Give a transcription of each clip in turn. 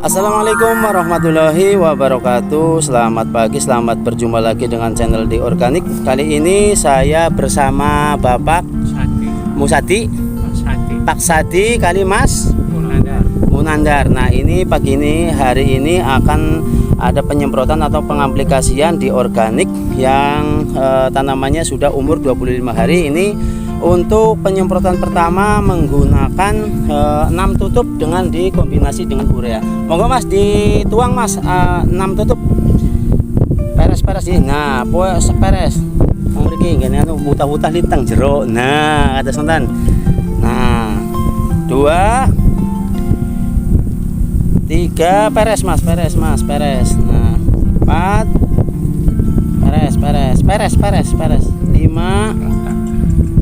Assalamualaikum warahmatullahi wabarakatuh. Selamat pagi, selamat berjumpa lagi dengan channel di Organik. Kali ini saya bersama Bapak Musadi, Pak Sadi kali Mas Munandar. Nah ini pagi ini, hari ini akan ada penyemprotan atau pengaplikasian di organik yang tanamannya sudah umur 25 hari. Ini untuk penyemprotan pertama menggunakan 6 tutup dengan dikombinasi dengan urea. Monggo Mas dituang Mas, 6 tutup. Peres-peres ini. Nah, pues peres. Mriki ngene anu mutah-mutah lintang jero. Nah, atas sontan. Nah, 2 3 peres Mas, peres Mas, peres. Nah, 4 peres. 5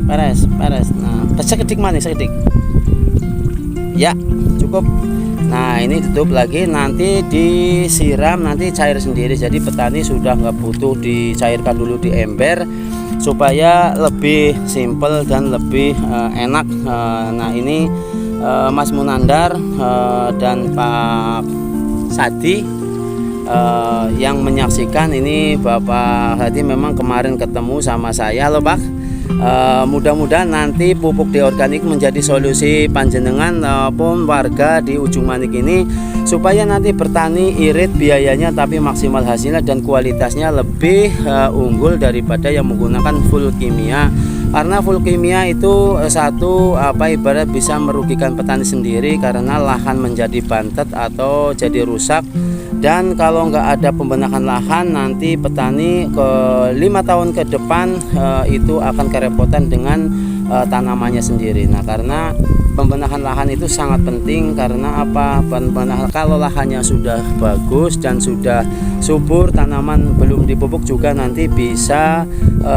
peres. Nah, sekedik mana sekedik. Ya, cukup. Nah, ini tutup lagi, nanti disiram, nanti cair sendiri. Jadi petani sudah nggak butuh dicairkan dulu di ember supaya lebih simpel dan lebih enak. Nah, ini Mas Munandar dan Pak Sadi yang menyaksikan. Ini Bapak Hadi memang kemarin ketemu sama saya loh Pak. Mudah-mudahan nanti pupuk di organik menjadi solusi panjenengan maupun warga di Ujung Manik ini, supaya nanti bertani irit biayanya tapi maksimal hasilnya dan kualitasnya lebih unggul daripada yang menggunakan full kimia. Karena full kimia itu satu ibarat bisa merugikan petani sendiri karena lahan menjadi bantet atau jadi rusak. Dan kalau nggak ada pembenahan lahan, nanti petani ke 5 tahun ke depan itu akan kerepotan dengan tanamannya sendiri. Nah, karena pembenahan lahan itu sangat penting. Karena apa? Pembenahan, kalau lahannya sudah bagus dan sudah subur, tanaman belum dipupuk juga nanti bisa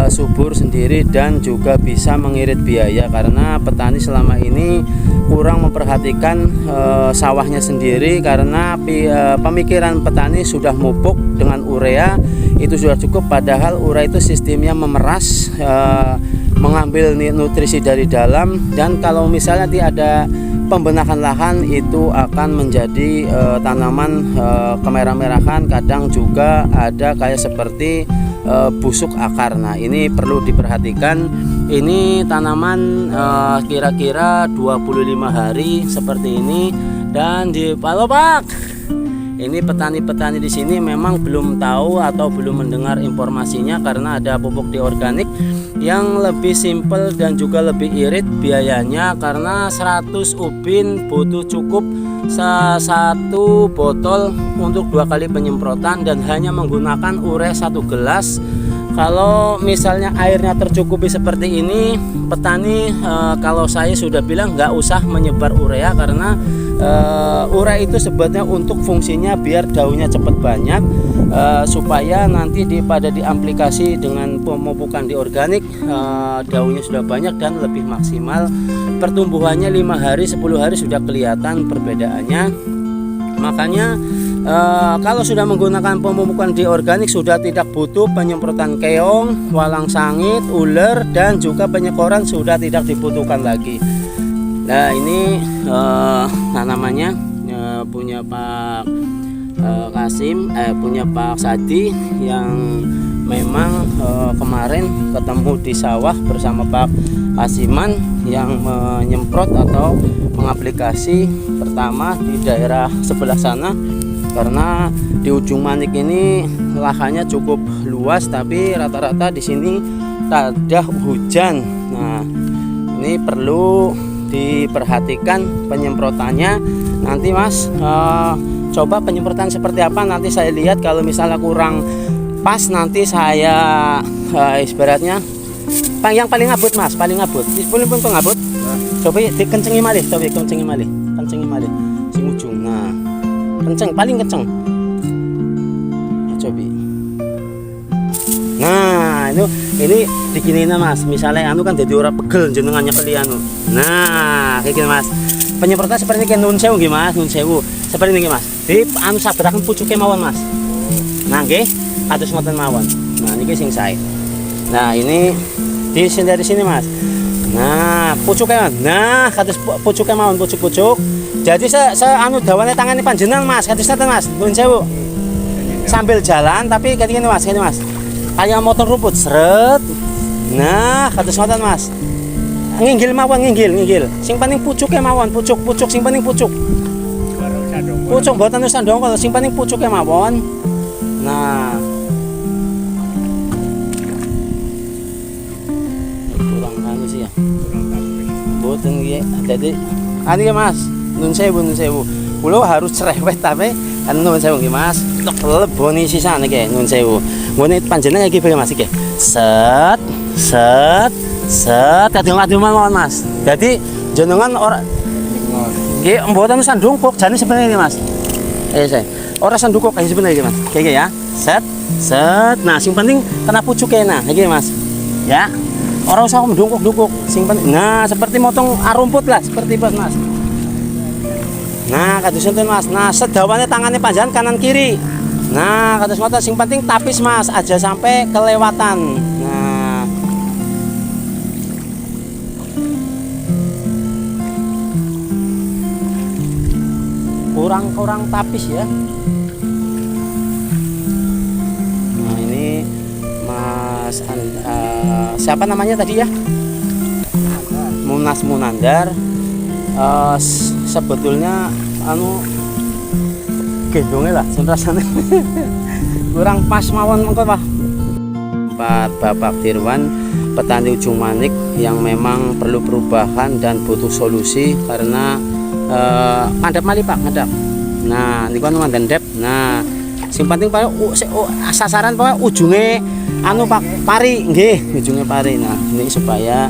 subur sendiri dan juga bisa mengirit biaya. Karena petani selama ini kurang memperhatikan sawahnya sendiri, karena pemikiran petani sudah mupuk dengan urea itu sudah cukup, padahal urea itu sistemnya memeras, mengambil nutrisi dari dalam. Dan kalau misalnya tidak ada pembenahan lahan, itu akan menjadi tanaman kemerah-merahan, kadang juga ada kayak seperti busuk akar. Nah, ini perlu diperhatikan. Ini tanaman kira-kira 25 hari seperti ini. Dan di Pak, ini petani-petani di sini memang belum tahu atau belum mendengar informasinya, karena ada pupuk di organik yang lebih simpel dan juga lebih irit biayanya. Karena 100 ubin butuh cukup satu botol untuk 2 kali penyemprotan dan hanya menggunakan urea 1 gelas. Kalau misalnya airnya tercukupi seperti ini, petani kalau saya sudah bilang nggak usah menyebar urea, karena urea itu sebetulnya untuk fungsinya biar daunnya cepat banyak, supaya nanti pada diaplikasi dengan pemupukan di organik, daunnya sudah banyak dan lebih maksimal. Pertumbuhannya 5 hari 10 hari sudah kelihatan perbedaannya. Makanya kalau sudah menggunakan pemupukan di organik sudah tidak butuh penyemprotan keong, walang sangit, ular, dan juga penyekoran sudah tidak dibutuhkan lagi. Nah, ini tanamannya punya Pak Kasim, punya Pak Sadi yang memang kemarin ketemu di sawah bersama Pak Kasiman yang menyemprot atau mengaplikasi pertama di daerah sebelah sana. Karena di Ujung Manik ini lahannya cukup luas, tapi rata-rata di sini tak ada hujan. Nah, ini perlu diperhatikan penyemprotannya. Nanti Mas coba penyemprotan seperti apa, nanti saya lihat. Kalau misalnya kurang pas, nanti saya ibaratnya yang paling ngabut Mas, paling ngabut. Pun ngabut. Coba dikencengi malih, kencengi malih sing ujung. Nah, kenceng, paling kenceng. Coba. Nah, ini diginiin Mas. Misalnya anu kan jadi ora pegel jenengan nyekeli anu. Nah, kayak gini Mas. Penyemprotan seperti ini nun sewu nggih Mas, nun sewu. Seperti ini Mas. Di anu sabraken pucuke mawon Mas. Nah, nggih, kados ngoten mawon. Nah, niki sing sae. Nah, ini dari sini Mas. Nah, pucuknya. Nah, kados pucuknya mawon pucuk-pucuk. Jadi anu dawane tangane panjenengan Mas, kados neten Mas. Nuwun sewu. Sambil jalan tapi gini Mas, gini Mas. Kayak motor rumput seret. Nah, kados ngoten Mas. Nginggil mawon, nginggil. Sing penting pucuknya mawon, pucuk sing penting pucuk. Pucuk mboten usah ndongkol, sing penting pucuknya mawon. Nah, kurang anu sih ya. Mboten nggih. Dadi anu ya Mas, nun sewu. Kula harus cerewet tapi kan nun sewu nggih Mas. Leboni sisane nggih nun sewu. Ngene panjenengan iki Mas iki. Set kadung-kadung mawon Mas. Dadi jenengan ora nggih mboten sandungkuk jane sebenarnya Mas. Saya. Ora sandungkuk ae sebenarnya Mas. Kayak ya. Set. Nah, sing penting kena pucuke nah, iki Mas. Ya. Ora usah mendungkuk-dungkuk. Sing penting nah, seperti motong rumput lah, seperti itu Mas. Nah, kados enten Mas. Nah, sedawane tangane panjenengan kanan kiri. Nah, kados ngoten sing penting tapis Mas, aja sampai kelewatan. Nah, kurang tapis ya. Nah, ini Mas siapa namanya tadi ya? Munas Munandar. Sebetulnya anu gendongnya lah rasanya kurang pas mawon mengko Pak. Bapak Dirwan petani ujung manik yang memang perlu perubahan dan butuh solusi karena ngadap mali Pak, ngadap. Nah, niku anu ngandep. Nah, sing penting Pak sasaran Pak ujunge anu Pak pari nggih, ujunge pari. Nah, ini supaya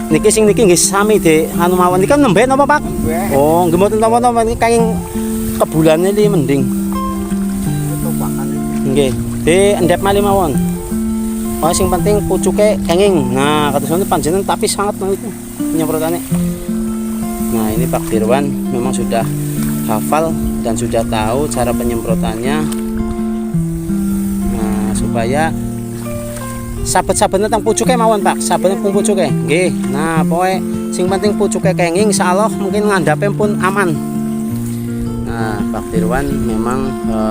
niki nggih sami de anu mawon niki nembe napa Pak? Oh, nggih mboten napa-napa niki kenging kebulane iki mending. Nggih, de endep mali mawon. Oh, sing penting pucuke kenging. Nah, kados ngono panjenengan tapi sangat itu penyemprotane. Nah, ini Pak Dirwan memang sudah hafal dan sudah tahu cara penyemprotannya. Nah, supaya sabet-sabetnya tentang pucuke mawon Pak, sabetnya pun pucuke nggih. Nah, pokoke sing penting pucuke kenging insyaallah mungkin ngandhape pun aman. Nah, Pak Dirwan memang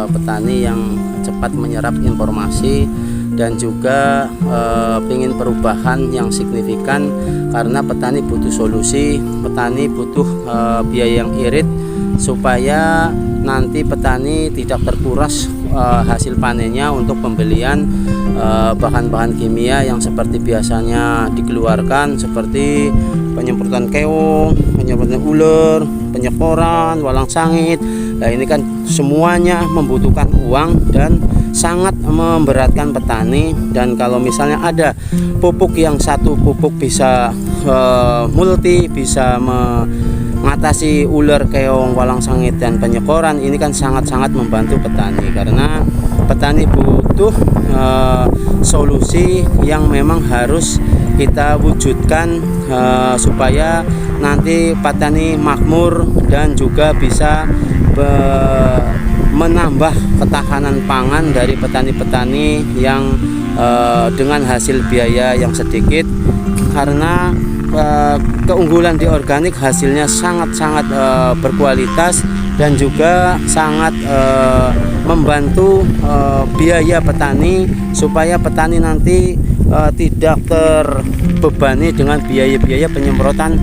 petani yang cepat menyerap informasi dan juga ingin perubahan yang signifikan karena petani butuh solusi, petani butuh biaya yang irit supaya nanti petani tidak terkuras hasil panennya untuk pembelian bahan-bahan kimia yang seperti biasanya dikeluarkan seperti penyemprotan keong, penyemprotan ular, penyekoran, walang sangit. Nah, ini kan semuanya membutuhkan uang dan sangat memberatkan petani. Dan kalau misalnya ada pupuk yang satu pupuk bisa multi, bisa mengatasi ular, keong, walang sangit dan penyekoran, ini kan sangat-sangat membantu petani karena petani butuh solusi yang memang harus kita wujudkan supaya nanti petani makmur dan juga bisa menambah ketahanan pangan dari petani-petani yang dengan hasil biaya yang sedikit karena keunggulan di organik hasilnya sangat-sangat berkualitas dan juga sangat membantu biaya petani supaya petani nanti tidak terbebani dengan biaya-biaya penyemprotan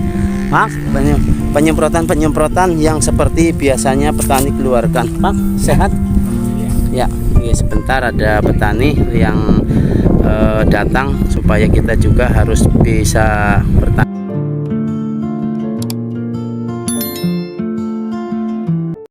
penyemprotan yang seperti biasanya petani keluarkan. Pak, sehat? Ya, sebentar ada petani yang datang supaya kita juga harus bisa bertanya.